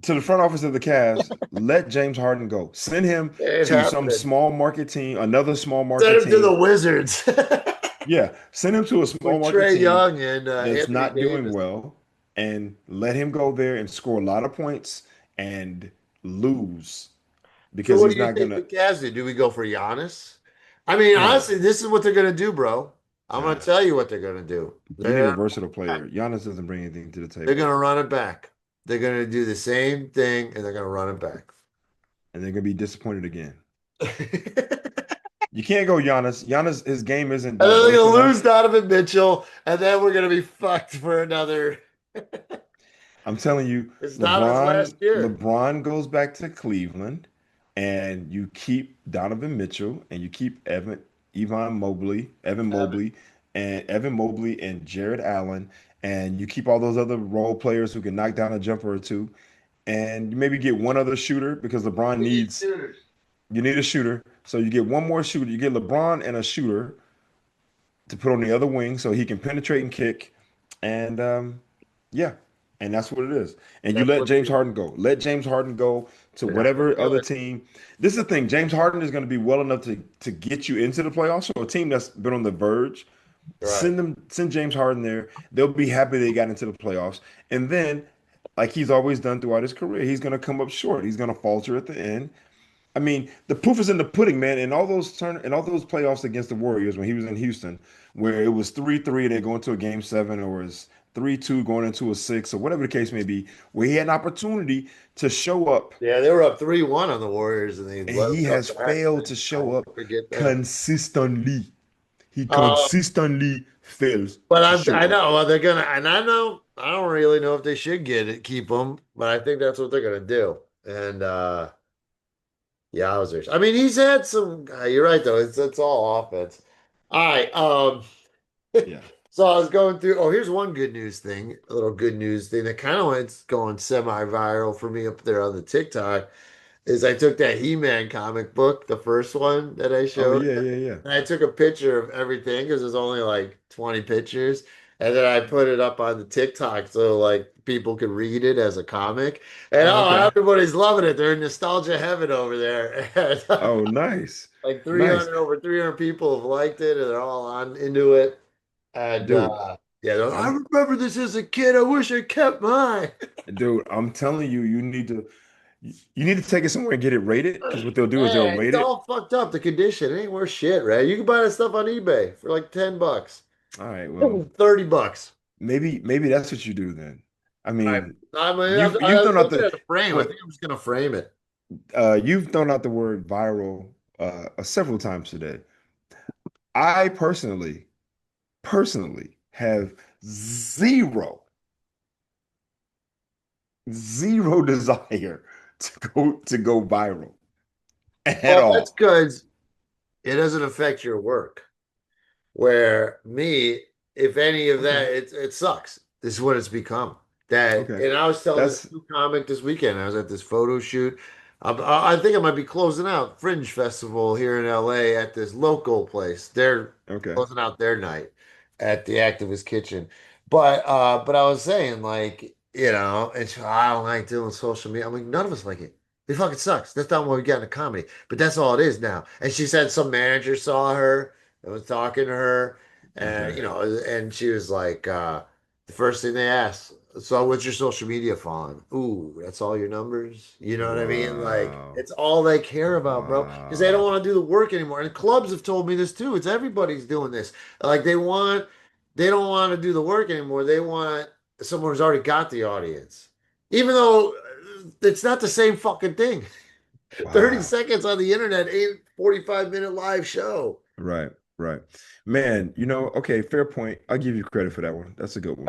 To the front office of the Cavs, let James Harden go. Send him It ain't to some happening. small market team, another small Send market him to the team. Wizards Yeah, send him to a small with market Trey team Young and that's Anthony not doing Davis. well and let him go there and score a lot of points and lose So because what he's do you not think the gonna. Cavs do? Do we go for Giannis? I mean, Nah, honestly, this is what they're gonna do, bro. I'm gonna nah. tell you what they're gonna do. You need a They're versatile player. Giannis doesn't bring anything to the they're table, gonna run it back. They're gonna do the same thing and they're gonna run it back. and they're gonna be disappointed again. And You can't go Giannis. Giannis, his game isn't then they're diverse gonna lose enough. Donovan Mitchell, and then we're gonna be fucked for another. I'm telling you, It's Donovan's last LeBron, year. LeBron goes back to Cleveland, and you keep Donovan Mitchell, and you keep Evan. Evan Mobley, and Jared Allen, and you keep all those other role players who can knock down a jumper or two, and you maybe get one other shooter because LeBron We need needs shooters. you need a shooter, so you get one more shooter. You get LeBron and a shooter to put on the other wing so he can penetrate and kick, and yeah, and that's what it is. And you That's let what they James do. Harden go. Let James Harden go to They're not gonna whatever do other it. team. This is the thing. James Harden is going to be well enough to get you into the playoffs. So a team that's been on the verge, Right. send James Harden there. They'll be happy they got into the playoffs. And then, like he's always done throughout his career, he's going to come up short. He's going to falter at the end. I mean, the proof is in the pudding, man. In all those playoffs against the Warriors when he was in Houston, where it was 3-3, they go into a game seven, or it's 3-2 going into a six, or whatever the case may be, where he had an opportunity to show up, Yeah, they were up 3-1 on the Warriors and they and let them he come has back. failed to I show won't up forget that. consistently. He Uh, consistently fails but to I show up. know well, they're gonna, and I don't really know if they should get it, keep them, but I think that's what they're gonna do. And yowzers. I mean, he's had some. You're right though. It's all offense. All right. Yeah. So I was going through. Oh, here's one good news thing. A little good news thing that kind of went going semi-viral for me up there on the TikTok. Is I took that He-Man comic book, the first one that I Oh showed, yeah, yeah, yeah. and I took a picture of everything because there's only like 20 pictures, and then I put it up on the TikTok so like people could read it as a comic. And Oh, oh, okay. everybody's loving it. They're in nostalgia heaven over there. And, Oh, nice. like Nice. 300 over 300 people have liked it, and they're all on into it. And Dude, yeah, I I'm remember this as a kid. I wish I kept mine. dude, I'm telling you, You need to take it somewhere and get it rated because what they'll do is they'll Man, rate it's it. all fucked up. The condition it ain't worth shit, right? You can buy that stuff on eBay for like $10, All right, well, $30. maybe that's what you do then. I All right. mean, I you've was thrown out looking the at a frame. I what think I'm just gonna frame it. you've thrown out the word viral several times today. I personally have zero zero desire to go viral at Well, that's all. because it doesn't affect your work. Where me, if any of Okay. that, it sucks. This is what it's become. That, Okay. and I was telling this That's new comic this weekend. I was at this photo shoot. I think I might be closing out Fringe Festival here in LA at this local place. They're okay. closing out their night at the Activist Kitchen. But I was saying like, it's I don't like doing social media. I'm like, none of us like it. It fucking sucks. That's not what we got in comedy. But that's all it is now. And she said some manager saw her and was talking to her, and Okay. and she was like, the first thing they asked, so what's your social media following? Ooh, that's all your numbers? You know what I mean? Like, Wow. it's all they care about, bro. Because they don't Wow. want to do the work anymore. And clubs have told me this too. It's everybody's doing this. Like they don't want to do the work anymore. They want someone who's already got the audience. Even though it's not the same fucking thing. 30 Wow. seconds on the internet ain't 45-minute live show. Right. Right. Man, okay, fair point. I'll give you credit for that one. That's a good one.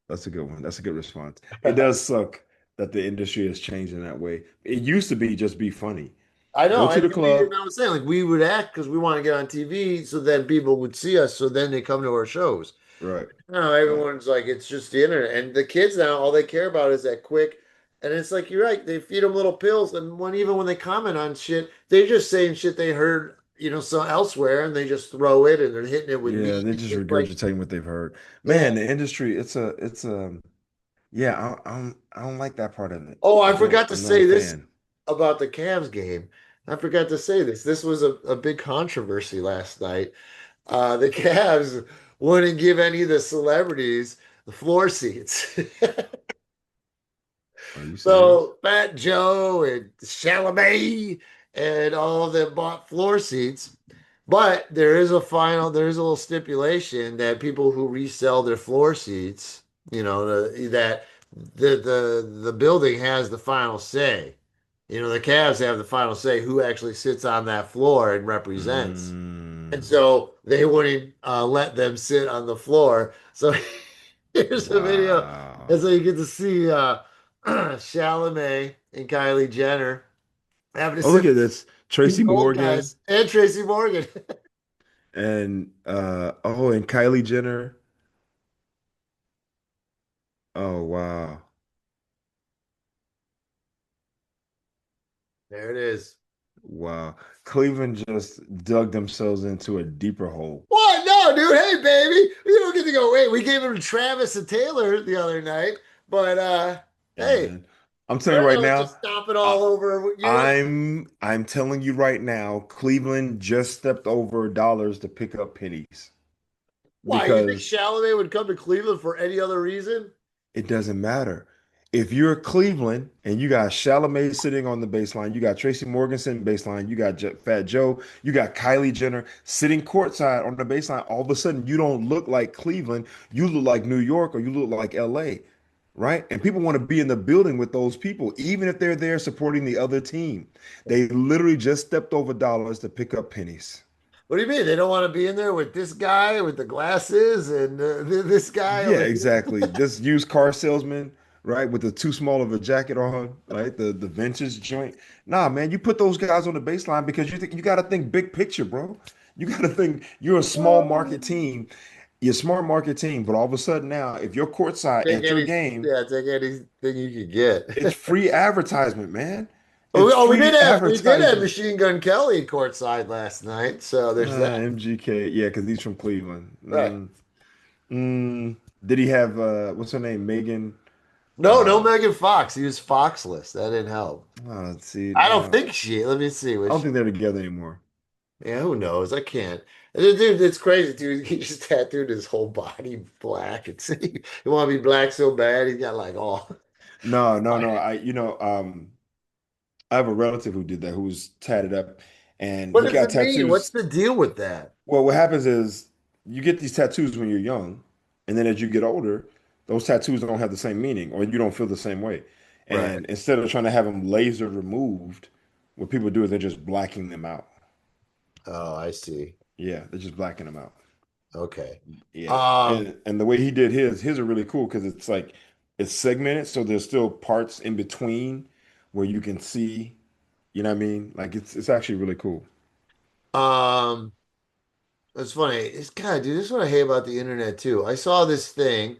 That's a good one. That's a good response. It does suck that the industry has changed in that way. It used to be funny. I Go know, to and the we, club. and I was saying like we would act because we want to get on TV, so then people would see us, so then they come to our shows. Right. No, Right. everyone's like it's just the internet, and the kids now all they care about is that quick. And it's like you're right, they feed them little pills, and even when they comment on shit, they're just saying shit they heard, so elsewhere, and they just throw it, and they're hitting it with Yeah, meat. they're just It's like, regurgitating what they've heard. yeah. Man, the industry, it's a yeah, I don't like that part of it. Oh, I I don't. forgot to I'm not a say this fan. about the Cavs game. I forgot to say this. This was a big controversy last night. The Cavs wouldn't give any of the celebrities the floor seats. Are you serious? So Fat Joe and Chalamet and all of them bought floor seats. But there is a little stipulation that people who resell their floor seats, that the building has the final say. The Cavs have the final say who actually sits on that floor and represents. And Mm, so they wouldn't let them sit on the floor. So here's a video. And wow. so you get to see Chalamet and Kylie Jenner having to Oh, sit look at this. these Tracy old Morgan guys and Tracy Morgan. and Kylie Jenner. Oh, wow. There it is. Wow. Cleveland just dug themselves into a deeper hole. What? No, dude. Hey, baby. You don't get to go. Wait, we gave him to Travis and Taylor the other night, but Yeah, hey, man. I'm telling they're you right gonna now, just stomp it I, all over. I'm telling you right now, Cleveland just stepped over dollars to pick up pennies Why? You think because Chalamet would come to Cleveland for any other reason? it doesn't matter. If you're Cleveland and you got Chalamet sitting on the baseline, you got Tracy Morgan sitting baseline, you got Fat Joe, you got Kylie Jenner sitting courtside on the baseline, all of a sudden you don't look like Cleveland, you look like New York or you look like LA, right? And people want to be in the building with those people, even if they're there supporting the other team. They literally just stepped over dollars to pick up pennies. What do you mean? They don't want to be in there with this guy with the glasses and this guy Yeah, over here? exactly. This used car salesman, right, with the too small of a jacket on, right? The vintage joint. Nah, man, you put those guys on the baseline because you got to think big picture, bro. You got to think you're a small market team. You're a smart market team, but all of a sudden now, if you're courtside Take enter a any, game, yeah, take anything you could it's get. free advertisement, man. Oh, It's we free did have advertisement. Machine Gun Kelly courtside last night, so there's that. MGK, yeah, because he's from Cleveland. Right. Did he have what's her name? Megan. No, no Megan Fox. He was Foxless. That didn't help. Let's see. I don't think she. Let me see. I don't Which, think they're together anymore. yeah, who knows? I can't. Dude, it's crazy, dude. He just tattooed his whole body black. He want to be black so bad. He's got like all. No, no, no. I. I have a relative who did that, who was tatted up, and What he does got it mean? What's tattoos. the deal with that? Well, what happens is you get these tattoos when you're young, and then as you get older, those tattoos don't have the same meaning, or you don't feel the same way. Right. And instead of trying to have them laser removed, what people do is they're just blacking them out. Oh, I see. Yeah, they're just blacking them out. Okay. Yeah, Um, and the way he did his are really cool because it's like it's segmented, so there's still parts in between where you can see. You know what I mean? Like it's actually really cool. um, it's funny. It's God, dude, this is what I hate about the internet too. I saw this thing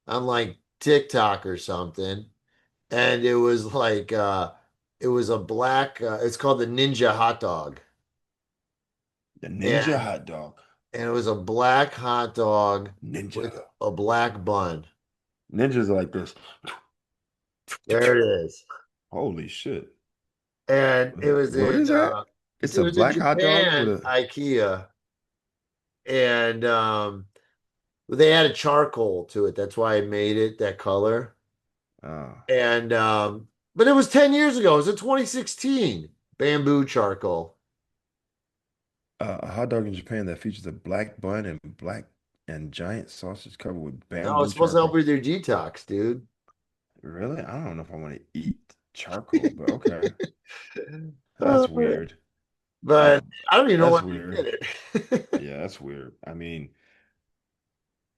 on like TikTok or something, and it was a black it's called the Ninja hot dog. The Ninja And hot dog. it was a black hot dog Ninja. with a black bun. Ninjas are like this. There it is. Holy shit. And What is that? It's it a was in black hot dog with Japan, a IKEA, and they added charcoal to it. That's why I made it that color. uh, And but it was 10 years ago. It was in 2016. Bamboo charcoal. a hot dog in Japan that features a black bun and black and giant sausage covered with No, it's bamboo supposed to help charcoal. with your detox, dude. Really? I don't know if I want to eat charcoal, but okay. Uh, That's weird. Uh, but I don't even know that's why they weird. did it. Yeah, that's weird. I mean,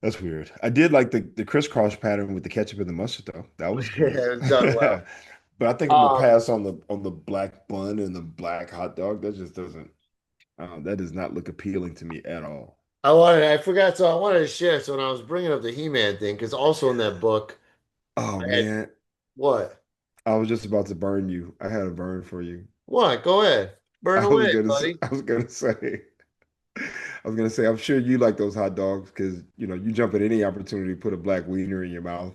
that's weird. I did like the crisscross pattern with the ketchup and the mustard though. That was cool. It was done well. But I think I'm gonna Um, pass on the black bun and the black hot dog. That just doesn't. That does not look appealing to me at all. I forgot, so I wanted to share. So when I was bringing up the He-Man thing, because also in that book, Oh I had man, what? I was just about to burn you. I had a burn for you. What? Go ahead. Burn away, buddy. I was gonna say, I'm sure you like those hot dogs because you jump at any opportunity to put a black wiener in your mouth.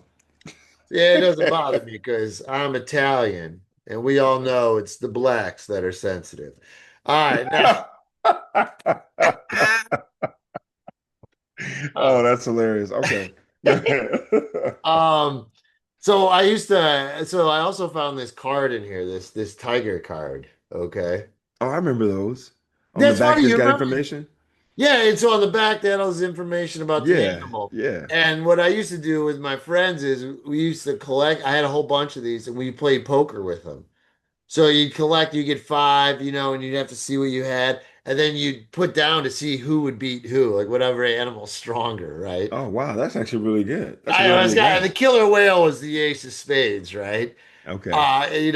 Yeah, it doesn't bother me because I'm Italian, and we all know it's the blacks that are sensitive. All right, now, Oh, uh, that's hilarious. Okay. Go ahead. um, so I used to. So I also found this card in here. This tiger card. Okay, Oh, I remember those. On the that's back, funny. it's You got remember? information. Yeah, it's on the back that has information about the Yeah, animal. yeah. And what I used to do with my friends is we used to collect. I had a whole bunch of these, and we played poker with them. So you'd collect, you get five, and you'd have to see what you had, and then you'd put down to see who would beat who, like whatever animal's stronger, right? Oh, wow, that's actually really good. That's a I really was good got the game. killer whale was the ace of spades, right? Okay.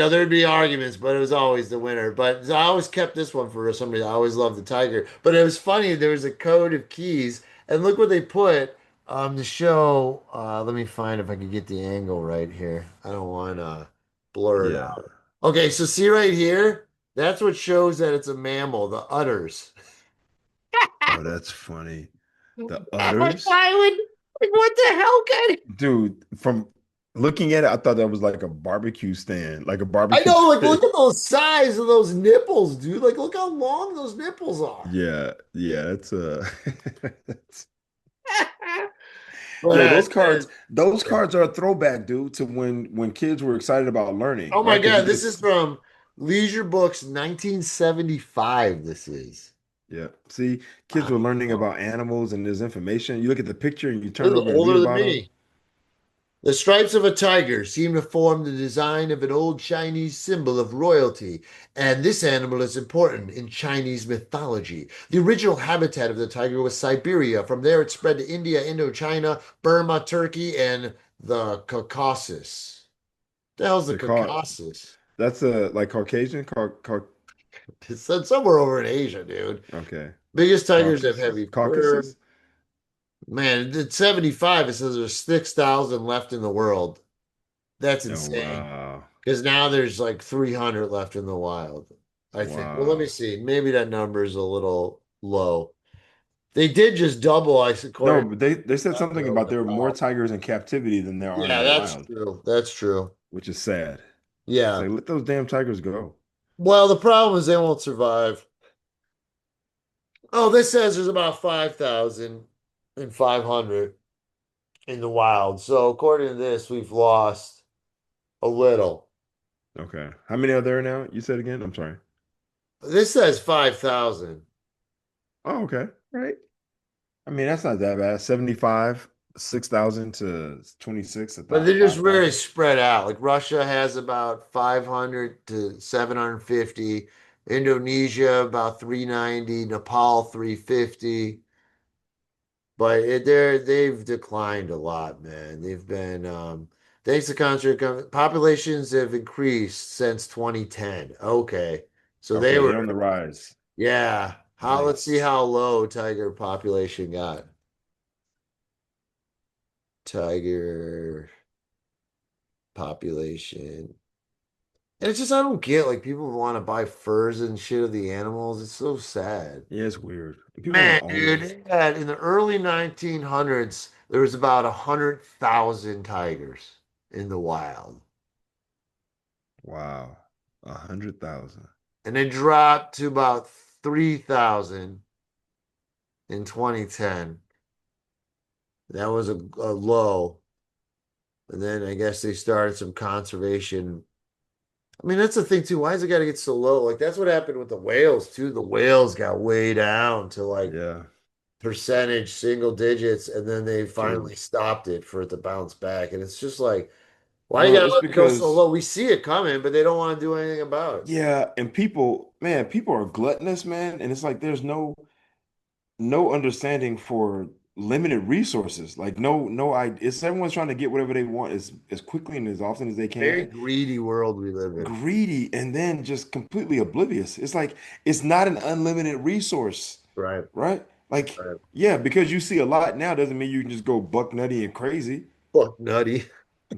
There'd be arguments, but it was always the winner. But I always kept this one for somebody. I always loved the tiger. But it was funny. There was a code of keys, and look what they put to show. Let me find if I can get the angle right here. I don't want to blur it Yeah. out. Okay, so see right here. That's what shows that it's a mammal. The udders. Oh, that's funny. The I'm like, udders? why would like what the hell can Dude, from looking at it, I thought that was like a barbecue stand, like a I barbecue know? Like, look pit. at those size of those nipples, dude. Like, look how long those nipples are. Yeah, yeah, that's that's, But yo, man, those yeah. cards are a throwback, dude, to when kids were excited about learning, Oh my right? Because you God, could this is from Leisure Books 1975. This is. yeah. See, kids were learning Wow. about animals and there's information. You look at the picture and you This turn is over and read older than about them. me. The stripes of a tiger seem to form the design of an old Chinese symbol of royalty, and this animal is important in Chinese mythology. The original habitat of the tiger was Siberia. From there, it spread to India, Indochina, Burma, Turkey, and the Caucasus. The hell's the The car Caucasus? that's a like Caucasian It's somewhere over in Asia, dude. okay. Biggest tigers have Caucasus. heavy fur. Caucasus? Man, at 75, it says there's 6,000 left in the world. That's Oh insane. wow. Because now there's like 300 left in the wild, I think. Well, let me Wow. see. Maybe that number is a little low. They did just double, I No, according but they said to something over about the there are more top. tigers in captivity than there are in Yeah, the that's wild, true. That's true. which is sad. It's Yeah. like let those damn tigers go. Well, the problem is they won't survive. Oh, this says there's about 5,500 in the wild. So according to this, we've lost a little. Okay. How many are there now? You said again? I'm sorry. This says 5,000. Oh, okay. Right. I mean, that's not that bad. 75, 6,000 to 26, But they're about just very 5,000. spread out. Like Russia has about 500 to 750, Indonesia about 390, Nepal 350. But they've declined a lot, man. They've been thanks to populations have increased since 2010. Okay. So they Okay, were they're on the rise. yeah. How let's see Nice. how low tiger population got. Tiger population. And it's just I don't get like people want to buy furs and shit of the animals. It's so sad. Yeah, it's weird. People want Man, to own dude, them. they had in the early 1900s, there was about 100,000 tigers in the wild. Wow. 100,000. And it dropped to about 3,000 in 2010. That was a low. And then I guess they started some conservation. I mean, that's the thing too. Why has it got to get so low? Like that's what happened with the whales too. The whales got way down to like Yeah, percentage single digits, and then they true. finally stopped it for it to bounce back. And it's just like, why you Well, gotta it's let it go so because, low? We see it coming, but they don't want to do anything about it. yeah, and people, man, people are gluttonous, man. And it's like there's no understanding for limited resources. Like no, it's everyone's trying to get whatever they want as quickly and as often as they Very can. greedy world we live in. Greedy and then just completely oblivious. It's like it's not an unlimited resource, Right. right? Like, Right. yeah, because you see a lot now doesn't mean you can just go buck nutty and crazy. Buck nutty.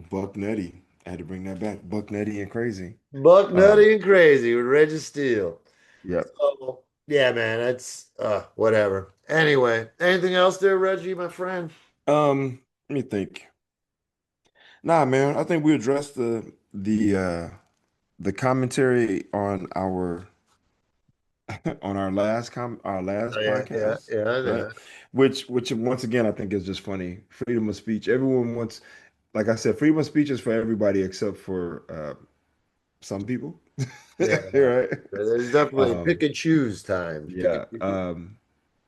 Buck nutty. I had to bring that back. Buck nutty and crazy. Buck Um, nutty and crazy with Reggie Steele. yep. So yeah, man, that's whatever. Anyway, anything else there, Reggie, my friend? Let me think. Nah, man, I think we addressed the commentary on our on our last Yeah, yeah, podcast, yeah, right? yeah. Which once again I think is just funny. Freedom of speech. Everyone wants, like I said, freedom of speech is for everybody except for some people, Yeah. right? There's definitely pick Um, and choose times. Pick and yeah. choose.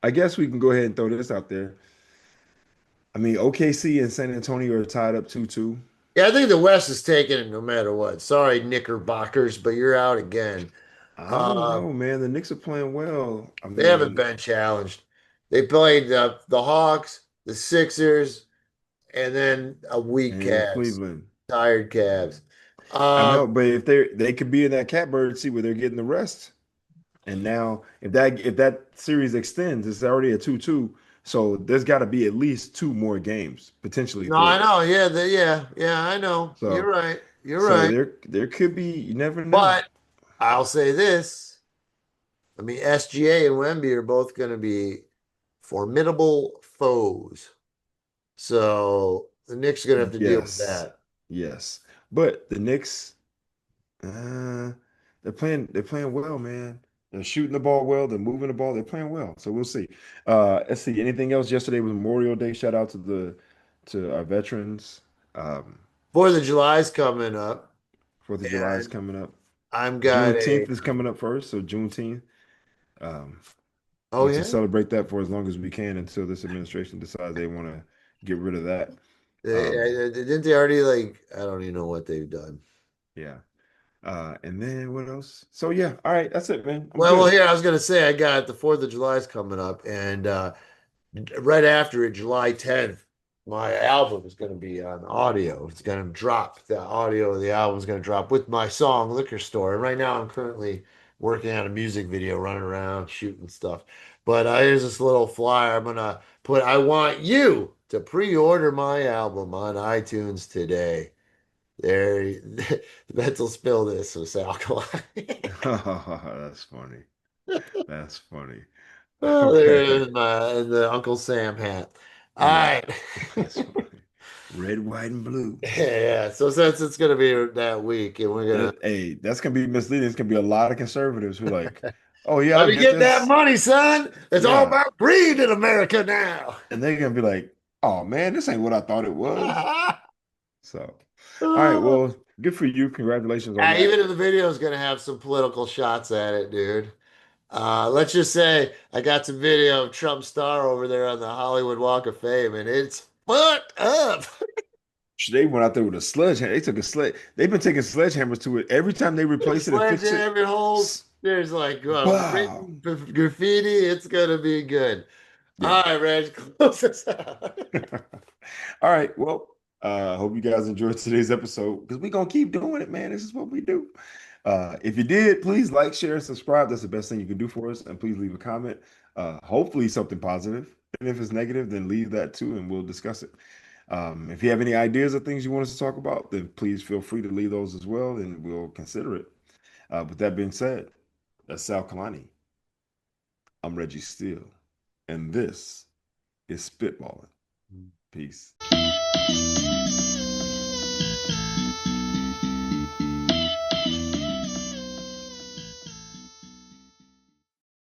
I guess we can go ahead and throw this out there. I mean, OKC and San Antonio are tied up 2-2. Yeah, I think the West is taking it no matter what. Sorry, Knickerbockers, but you're out again. I don't Uh, know, man. The Knicks are playing well. I they haven't mean, been challenged. They played the Hawks, the Sixers, and then a weak and Cavs, Cleveland. tired Cavs. I Um, know, but if they could be in that catbird seat where they're getting the rest. And now if that series extends, it's already a 2-2. So there's got to be at least two more games, potentially no, I three. know. Yeah, yeah, I know. You're So right. You're so right. there could be, you never know. But I'll say this. I mean, SGA and Wemby are both going to be formidable foes. So the Knicks are going to have to deal with Yes. that. Yes. But the Knicks, uh, they're playing well, man. They're shooting the ball well, they're moving the ball, they're playing well. So we'll see. Let's see. Anything else? Yesterday was Memorial Day. Shout out to our veterans. Um, 4th of July is coming up, 4th of July is and coming up. I'm got a. Juneteenth is coming up first, so Juneteenth. Um, Oh want to yeah, celebrate that for as long as we can until this administration decides they want to get rid of that. didn't they already like? I don't even know what they've done. Yeah. And then what else? So yeah, all right, that's it, man. I'm Well, good. here I was gonna say I got the 4th of July is coming up, and right after it, July 10th, my album is going to be on audio. It's going to drop. The audio of the album is going to drop with my song Liquor Store. And right now, I'm currently working on a music video, running around, shooting stuff. But here's this little flyer. I'm going to put, I want you to pre order my album on iTunes today. There, mental spill this with alkaline. That's funny. That's funny. Oh, there it Okay. is in the Uncle Sam hat. All Yeah, right. that's funny. Red, white, and blue. Yeah, so since it's gonna be that week, and we're gonna Hey, that's gonna be misleading. It's gonna be a lot of conservatives who like, oh yeah, I let me get get that this. money, son. It's all Yeah. about greed in America now. And they're gonna be like, oh man, this ain't what I thought it was. So All right. Well, good for you. Congratulations on Even that. if the video is going to have some political shots at it, dude. Let's just say I got some video of Trump star over there on the Hollywood Walk of Fame, and it's fucked up. They went out there with a sledgehammer. They took a sled. They've been taking sledgehammers to it every time they replace it and fix it. Sledgehammer holes. There's like Wow. written graffiti. It's gonna be good. Yeah. All right, Reg, close us out. All right. Well, hope you guys enjoyed today's episode because we're gonna keep doing it, man. This is what we do. If you did, please like, share, and subscribe. That's the best thing you can do for us. And please leave a comment. Hopefully something positive. And if it's negative, then leave that too, and we'll discuss it. If you have any ideas or things you want us to talk about, then please feel free to leave those as well, and we'll consider it. With that being said, that's Sal Kalani. I'm Reggie Steele, and this is Spitballin'. Peace.